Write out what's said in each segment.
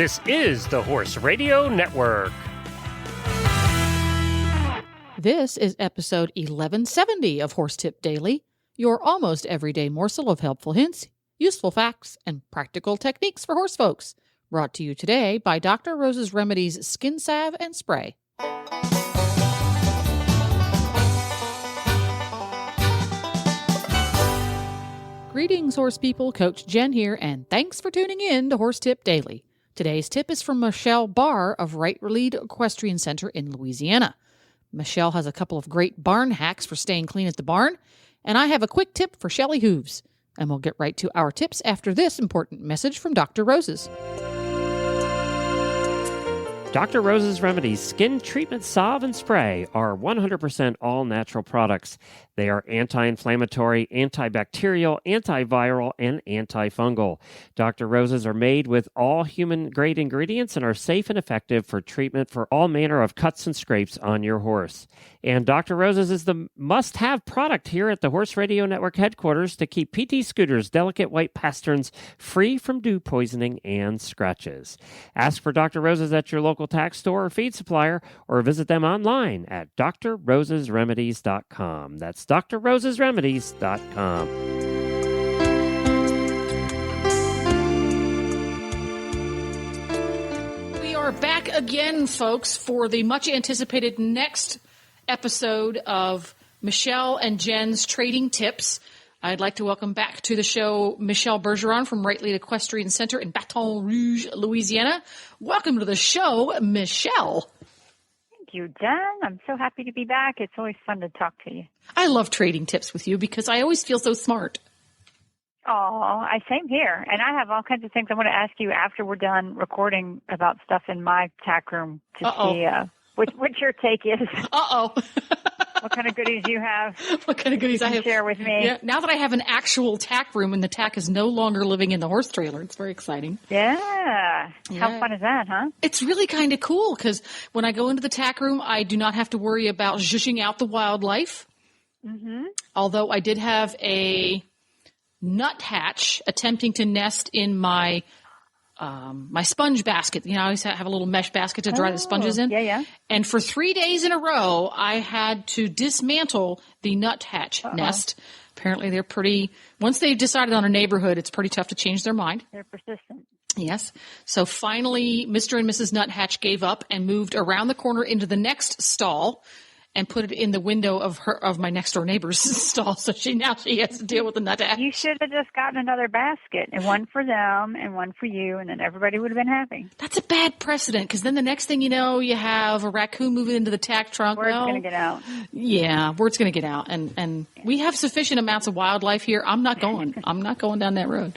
This is the Horse Radio Network. This is episode 1170 of Horse Tip Daily, your almost everyday morsel of helpful hints, useful facts, and practical techniques for horse folks. Brought to you today by Dr. Rose's Remedies Skin Salve and Spray. Greetings, horse people. Coach Jen here, and thanks for tuning in to Horse Tip Daily. Today's tip is from Michelle Barr of Right Lead Equestrian Center in Louisiana. Michelle has a couple of great barn hacks for staying clean at the barn, and I have a quick tip for Shelly hooves. And we'll get right to our tips after this important message from Dr. Rose's. Dr. Rose's Remedies Skin Treatment Salve and Spray are 100% all-natural products. They are anti-inflammatory, antibacterial, antiviral, and antifungal. Dr. Rose's are made with all human-grade ingredients and are safe and effective for treatment for all manner of cuts and scrapes on your horse. And Dr. Rose's is the must-have product here at the Horse Radio Network headquarters to keep PT Scooter's delicate white pasterns free from dew poisoning and scratches. Ask for Dr. Rose's at your local tack store or feed supplier, or visit them online at drrosesremedies.com. That's drrosesremedies.com. We are back again, folks, for the much-anticipated next episode of Michelle and Jen's Trading Tips. I'd like to welcome back to the show Michelle Bergeron from Right Lead Equestrian Center in Baton Rouge, Louisiana. Welcome to the show, Michelle. Thank you, Jen. I'm so happy to be back. It's always fun to talk to you. I love trading tips with you because I always feel so smart. Oh, same here. And I have all kinds of things I want to ask you after we're done recording about stuff in my tack room to see what your take is. What kind of goodies you have? What kind of goodies I have? Share with me. Yeah, now that I have an actual tack room and the tack is no longer living in the horse trailer, it's very exciting. Yeah. How fun is that, huh? It's really kind of cool because when I go into the tack room, I do not have to worry about zhushing out the wildlife. Mm-hmm. Although I did have a nuthatch attempting to nest in my my sponge basket. You know, I always have a little mesh basket to dry the sponges in. Yeah. And for 3 days in a row, I had to dismantle the nuthatch nest. Apparently they're once they've decided on a neighborhood, it's pretty tough to change their mind. They're persistent. Yes. So finally, Mr. and Mrs. Nuthatch gave up and moved around the corner into the next stall and put it in the window of my next door neighbor's stall. So now she has to deal with the nuthatch. You should have just gotten another basket, and one for them and one for you, and then everybody would have been happy. That's a bad precedent, because then the next thing you know, you have a raccoon moving into the tack trunk. Word's going to get out. Yeah, word's going to get out, and we have sufficient amounts of wildlife here. I'm not going down that road.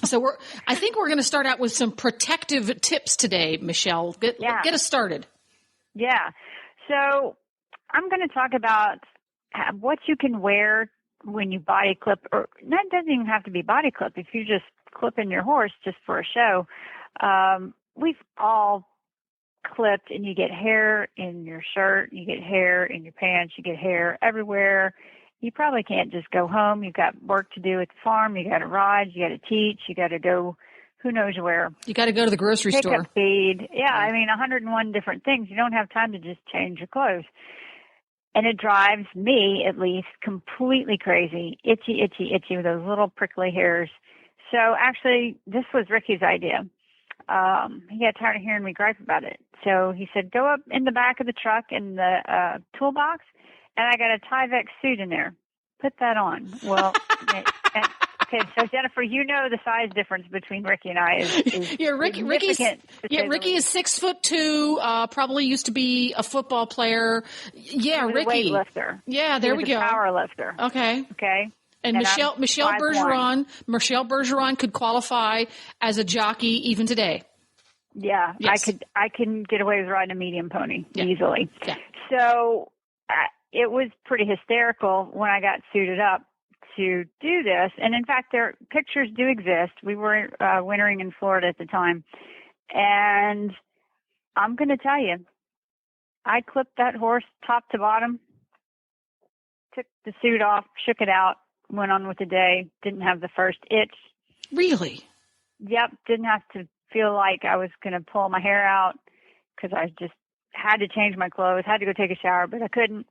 So I think we're going to start out with some protective tips today, Michelle. Get us started. Yeah. So I'm going to talk about what you can wear when you body clip, or that doesn't even have to be body clip. If you just clip in your horse just for a show, we've all clipped, and you get hair in your shirt, you get hair in your pants, you get hair everywhere. You probably can't just go home. You've got work to do at the farm. You got to ride. You got to teach. You got to go who knows where. You got to go to the grocery store. Pick up feed. Yeah, I mean, 101 different things. You don't have time to just change your clothes. And it drives me, at least, completely crazy. Itchy, itchy, itchy with those little prickly hairs. So actually, this was Ricky's idea. He got tired of hearing me gripe about it. So he said, go up in the back of the truck in the toolbox, and I got a Tyvek suit in there. Put that on. Well, okay, so Jennifer, you know the size difference between Ricky and I is Ricky is 6'2", probably used to be a football player. Yeah, Ricky. A weightlifter. Yeah, there we go. Power lifter. Okay. And Michelle Bergeron could qualify as a jockey even today. Yeah, yes. I can get away with riding a medium pony easily. Yeah. So it was pretty hysterical when I got suited up to do this. And in fact, their pictures do exist. We were wintering in Florida at the time. And I'm going to tell you, I clipped that horse top to bottom, took the suit off, shook it out, went on with the day, didn't have the first itch. Really? Yep, didn't have to feel like I was going to pull my hair out because I just had to change my clothes, had to go take a shower, but I couldn't.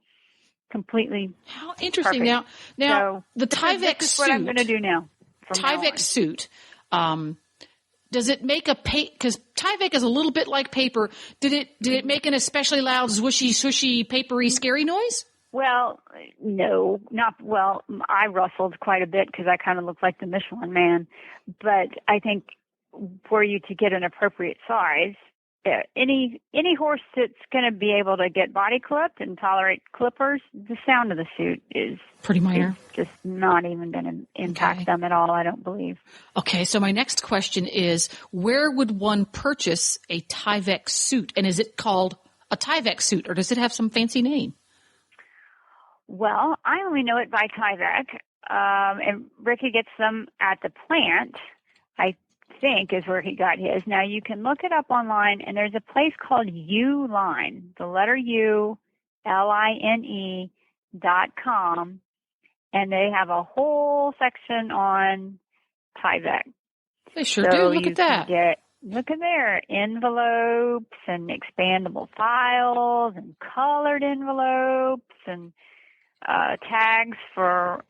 Completely. How interesting. Perfect. Now So the Tyvek this is suit. what I'm going to do now. Tyvek suit. Does it make because Tyvek is a little bit like paper. Did it make an especially loud, swooshy, swishy, papery, scary noise? Well, no, not well. I rustled quite a bit because I kind of looked like the Michelin Man. But I think for you to get an appropriate size, any horse that's going to be able to get body clipped and tolerate clippers, the sound of the suit is pretty minor. Is just not even going to impact them at all, I don't believe. Okay, so my next question is, where would one purchase a Tyvek suit? And is it called a Tyvek suit, or does it have some fancy name? Well, I only know it by Tyvek, and Ricky gets them at the plant, I think is where he got his. Now you can look it up online, and there's a place called Uline, the letter U, LINE.com, and they have a whole section on Tyvek. They sure do. Look at that. Look at there, envelopes and expandable files and colored envelopes and tags for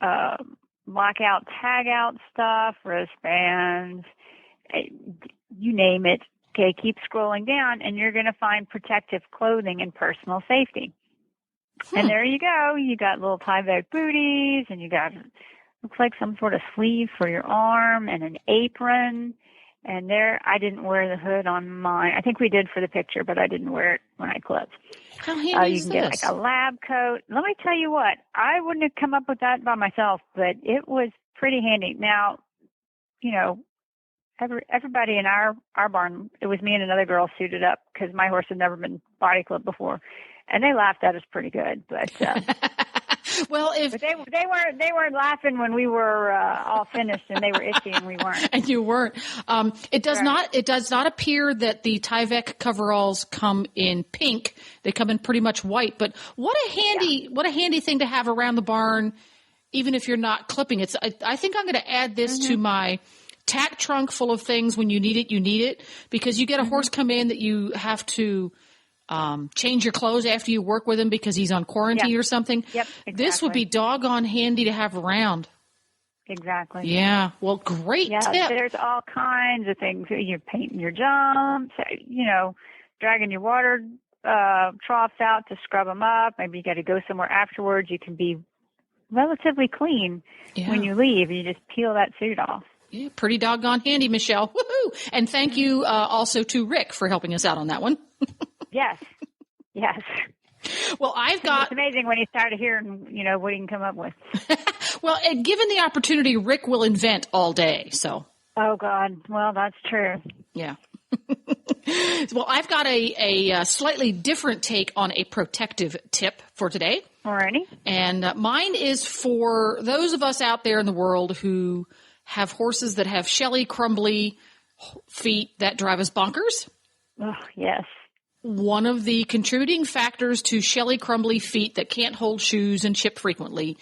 lockout, tag out stuff, wristbands, you name it. Okay, keep scrolling down and you're going to find protective clothing and personal safety. And there you go. You got little Tyvek booties and you got, looks like some sort of sleeve for your arm and an apron. And there, I didn't wear the hood on mine. I think we did for the picture, but I didn't wear it when I clipped. How handy is this? You can get like a lab coat. Let me tell you what, I wouldn't have come up with that by myself, but it was pretty handy. Now, you know, everybody in our barn, it was me and another girl suited up because my horse had never been body clipped before, and they laughed at us pretty good. But well, but they weren't laughing when we were all finished and they were itchy and we weren't. And you weren't. It does not appear that the Tyvek coveralls come in pink. They come in pretty much white. But what a handy thing to have around the barn, even if you're not clipping it. I think I'm going to add this to my tack trunk full of things. When you need it, because you get a horse come in that you have to change your clothes after you work with him because he's on quarantine or something. Yep, exactly. This would be doggone handy to have around. Exactly. Yeah. Well, great tip. There's all kinds of things. You're painting your jumps, you know, dragging your water troughs out to scrub them up. Maybe you got to go somewhere afterwards. You can be relatively clean when you leave. You just peel that suit off. Yeah, pretty doggone handy, Michelle. Woohoo! And thank you also to Rick for helping us out on that one. Yes. Well, it's amazing when you start hearing, you know, what you can come up with. Well, given the opportunity, Rick will invent all day. So. Oh God. Well, that's true. Yeah. Well, I've got a slightly different take on a protective tip for today. Alrighty. And mine is for those of us out there in the world who have horses that have Shelly crumbly feet that drive us bonkers. Oh, yes. One of the contributing factors to Shelly crumbly feet that can't hold shoes and chip frequently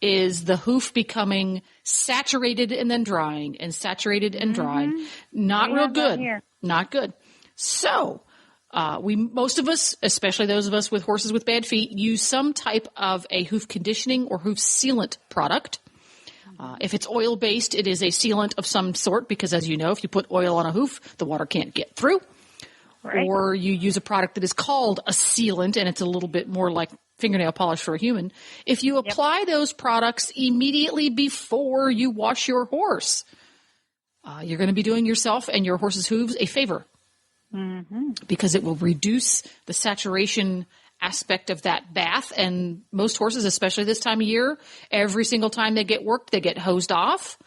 is the hoof becoming saturated and then drying and saturated and dried. Not real good. Not good. So most of us, especially those of us with horses with bad feet, use some type of a hoof conditioning or hoof sealant product. If it's oil-based, it is a sealant of some sort because, as you know, if you put oil on a hoof, the water can't get through. Right. Or you use a product that is called a sealant, and it's a little bit more like fingernail polish for a human. If you apply those products immediately before you wash your horse, you're going to be doing yourself and your horse's hooves a favor because it will reduce the saturation aspect of that bath. And most horses, especially this time of year, every single time they get worked, they get hosed off.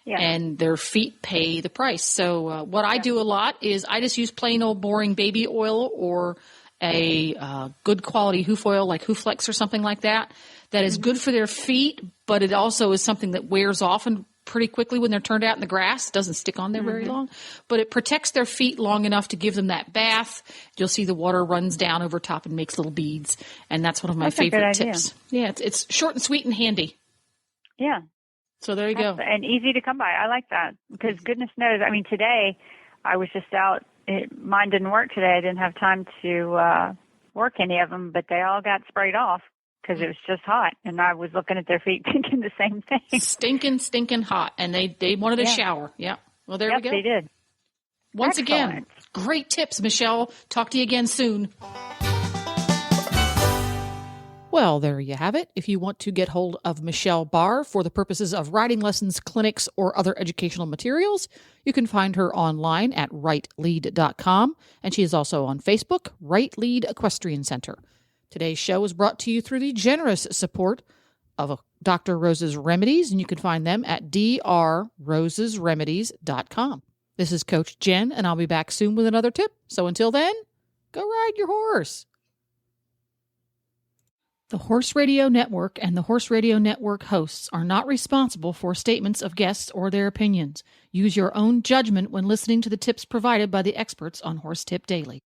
Yeah. And their feet pay the price. So what I do a lot is I just use plain old boring baby oil or a good quality hoof oil like Hooflex or something like that. That is good for their feet, but it also is something that wears off and pretty quickly when they're turned out in the grass. It doesn't stick on there very long. But it protects their feet long enough to give them that bath. You'll see the water runs down over top and makes little beads. And that's one of my favorite tips. Yeah, it's short and sweet and handy. Yeah. So there you go. And easy to come by. I like that because goodness knows, I mean, today I was just out. Mine didn't work today. I didn't have time to work any of them, but they all got sprayed off because it was just hot. And I was looking at their feet thinking the same thing. Stinking hot. And they wanted a shower. Yeah. Well, there we go. They did. Once Excellent. again, great tips, Michelle. Talk to you again soon. Well, there you have it. If you want to get hold of Michelle Barr for the purposes of riding lessons, clinics, or other educational materials, you can find her online at rightlead.com, and she is also on Facebook, Right Lead Equestrian Center. Today's show is brought to you through the generous support of Dr. Rose's Remedies, and you can find them at drrosesremedies.com. This is Coach Jen, and I'll be back soon with another tip. So until then, go ride your horse. The Horse Radio Network and the Horse Radio Network hosts are not responsible for statements of guests or their opinions. Use your own judgment when listening to the tips provided by the experts on Horse Tip Daily.